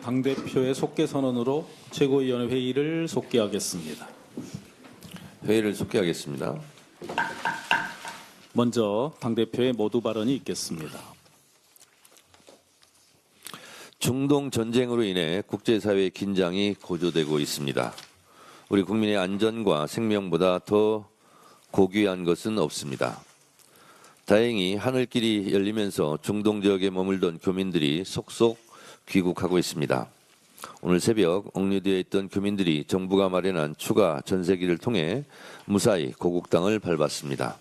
당대표의 속개 선언으로 최고위원회 회의를 속개하겠습니다. 회의를 속개하겠습니다. 먼저 당대표의 모두 발언이 있겠습니다. 중동 전쟁으로 인해 국제사회의 긴장이 고조되고 있습니다. 우리 국민의 안전과 생명보다 더 고귀한 것은 없습니다. 다행히 하늘길이 열리면서 중동 지역에 머물던 교민들이 속속 귀국하고 있습니다. 오늘 새벽 억류되어 있던 교민들이 정부가 마련한 추가 전세기를 통해 무사히 고국 땅을 밟았습니다.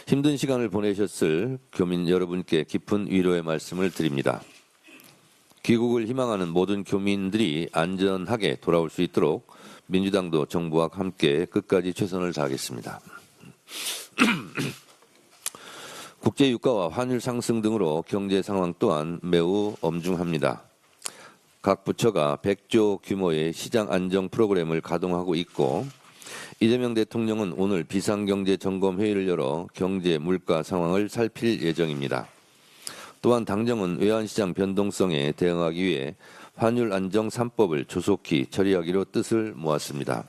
힘든 시간을 보내셨을 교민 여러분께 깊은 위로의 말씀을 드립니다. 귀국을 희망하는 모든 교민들이 안전하게 돌아올 수 있도록 민주당도 정부와 함께 끝까지 최선을 다하겠습니다. 국제 유가와 환율 상승 등으로 경제 상황 또한 매우 엄중합니다. 각 부처가 100조 규모의 시장 안정 프로그램을 가동하고 있고 이재명 대통령은 오늘 비상경제점검회의를 열어 경제 물가 상황을 살필 예정입니다. 또한 당정은 외환시장 변동성에 대응하기 위해 환율 안정 3법을 조속히 처리하기로 뜻을 모았습니다.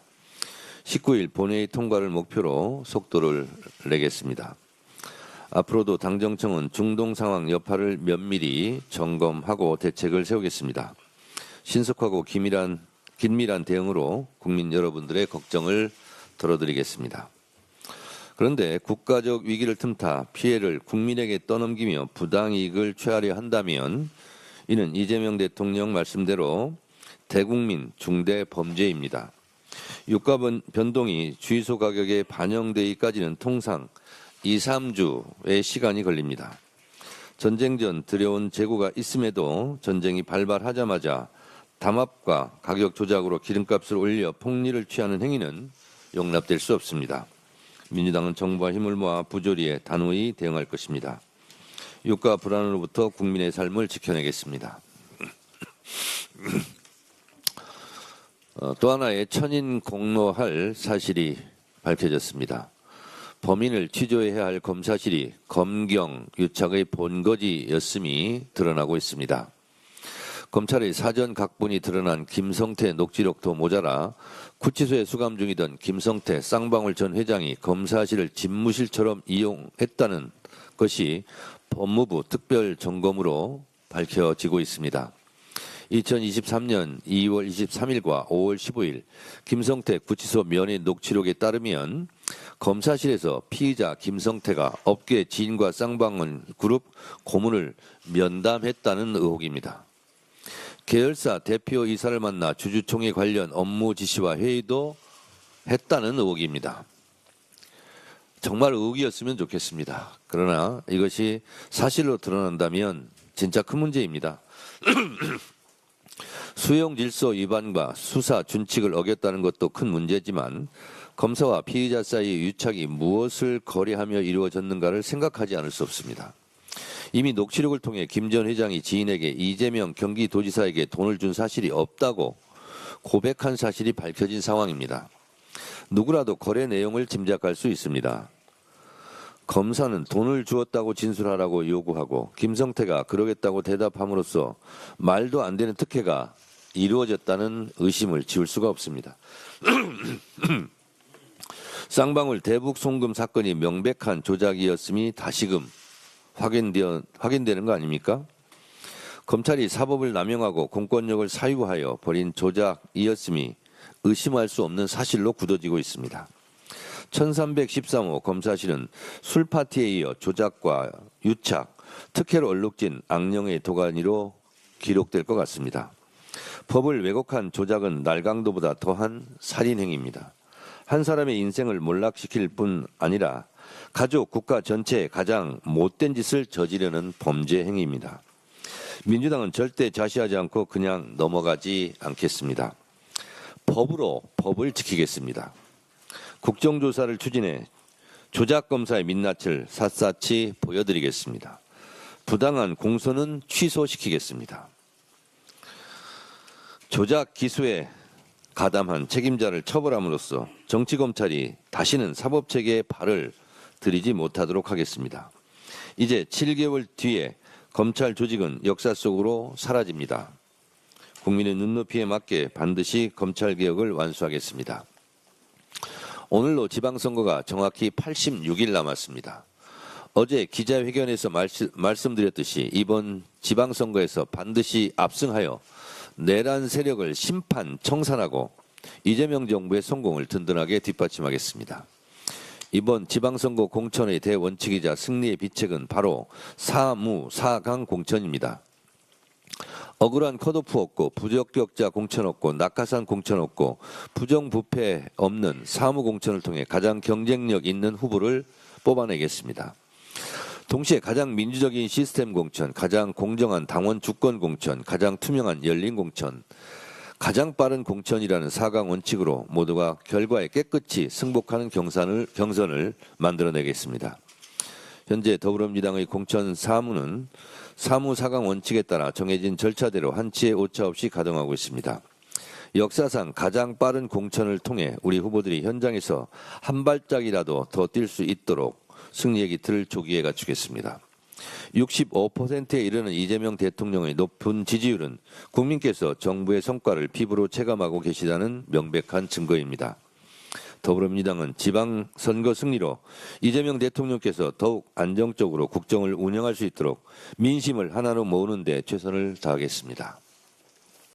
19일 본회의 통과를 목표로 속도를 내겠습니다. 앞으로도 당정청은 중동 상황 여파를 면밀히 점검하고 대책을 세우겠습니다. 신속하고 긴밀한 대응으로 국민 여러분들의 걱정을 덜어드리겠습니다. 그런데 국가적 위기를 틈타 피해를 국민에게 떠넘기며 부당이익을 취하려 한다면 이는 이재명 대통령 말씀대로 대국민 중대 범죄입니다. 유가 변동이 주유소 가격에 반영되기까지는 통상 2, 3주의 시간이 걸립니다. 전쟁 전 들여온 재고가 있음에도 전쟁이 발발하자마자 담합과 가격 조작으로 기름값을 올려 폭리를 취하는 행위는 용납될 수 없습니다. 민주당은 정부와 힘을 모아 부조리에 단호히 대응할 것입니다. 유가 불안으로부터 국민의 삶을 지켜내겠습니다. 또 하나의 천인 공로할 사실이 밝혀졌습니다. 범인을 취조해야 할 검사실이 검경 유착의 본거지였음이 드러나고 있습니다. 검찰의 사전 각본이 드러난 김성태 녹취록도 모자라 구치소에 수감 중이던 김성태 쌍방울 전 회장이 검사실을 집무실처럼 이용했다는 것이 법무부 특별점검으로 밝혀지고 있습니다. 2023년 2월 23일과 5월 15일 김성태 구치소 면회 녹취록에 따르면 검사실에서 피의자 김성태가 업계 지인과 쌍방울 그룹 고문을 면담했다는 의혹입니다. 계열사 대표 이사를 만나 주주총회 관련 업무 지시와 회의도 했다는 의혹입니다. 정말 의혹이었으면 좋겠습니다. 그러나 이것이 사실로 드러난다면 진짜 큰 문제입니다. 수용 질서 위반과 수사 준칙을 어겼다는 것도 큰 문제지만 검사와 피의자 사이의 유착이 무엇을 거래하며 이루어졌는가를 생각하지 않을 수 없습니다. 이미 녹취록을 통해 김 전 회장이 지인에게 이재명 경기도지사에게 돈을 준 사실이 없다고 고백한 사실이 밝혀진 상황입니다. 누구라도 거래 내용을 짐작할 수 있습니다. 검사는 돈을 주었다고 진술하라고 요구하고 김성태가 그러겠다고 대답함으로써 말도 안 되는 특혜가 이루어졌다는 의심을 지울 수가 없습니다. 쌍방울 대북 송금 사건이 명백한 조작이었음이 다시금 확인되는 거 아닙니까? 검찰이 사법을 남용하고 공권력을 사유하여 벌인 조작이었음이 의심할 수 없는 사실로 굳어지고 있습니다. 1313호 검사실은 술파티에 이어 조작과 유착, 특혜로 얼룩진 악령의 도가니로 기록될 것 같습니다. 법을 왜곡한 조작은 날강도보다 더한 살인행위입니다. 한 사람의 인생을 몰락시킬 뿐 아니라 가족, 국가 전체에 가장 못된 짓을 저지르는 범죄 행위입니다. 민주당은 절대 자시하지 않고 그냥 넘어가지 않겠습니다. 법으로 법을 지키겠습니다. 국정조사를 추진해 조작검사의 민낯을 샅샅이 보여드리겠습니다. 부당한 공소는 취소시키겠습니다. 조작 기소에 가담한 책임자를 처벌함으로써 정치검찰이 다시는 사법체계에 발을 들이지 못하도록 하겠습니다. 이제 7개월 뒤에 검찰 조직은 역사 속으로 사라집니다. 국민의 눈높이에 맞게 반드시 검찰개혁을 완수하겠습니다. 오늘로 지방선거가 정확히 86일 남았습니다. 어제 기자회견에서 말씀드렸듯이 이번 지방선거에서 반드시 압승하여 내란 세력을 심판, 청산하고 이재명 정부의 성공을 든든하게 뒷받침하겠습니다. 이번 지방선거 공천의 대원칙이자 승리의 비책은 바로 사무, 사강 공천입니다. 억울한 컷오프 없고 부적격자 공천 없고 낙하산 공천 없고 부정부패 없는 사무 공천을 통해 가장 경쟁력 있는 후보를 뽑아내겠습니다. 동시에 가장 민주적인 시스템 공천, 가장 공정한 당원 주권 공천, 가장 투명한 열린 공천, 가장 빠른 공천이라는 4강 원칙으로 모두가 결과에 깨끗이 승복하는 경선을 만들어내겠습니다. 현재 더불어민주당의 공천 사무는 사무 4강 원칙에 따라 정해진 절차대로 한치의 오차 없이 가동하고 있습니다. 역사상 가장 빠른 공천을 통해 우리 후보들이 현장에서 한 발짝이라도 더 뛸 수 있도록 승리의 기틀을 조기에 갖추겠습니다. 65%에 이르는 이재명 대통령의 높은 지지율은 국민께서 정부의 성과를 피부로 체감하고 계시다는 명백한 증거입니다. 더불어민주당은 지방선거 승리로 이재명 대통령께서 더욱 안정적으로 국정을 운영할 수 있도록 민심을 하나로 모으는 데 최선을 다하겠습니다.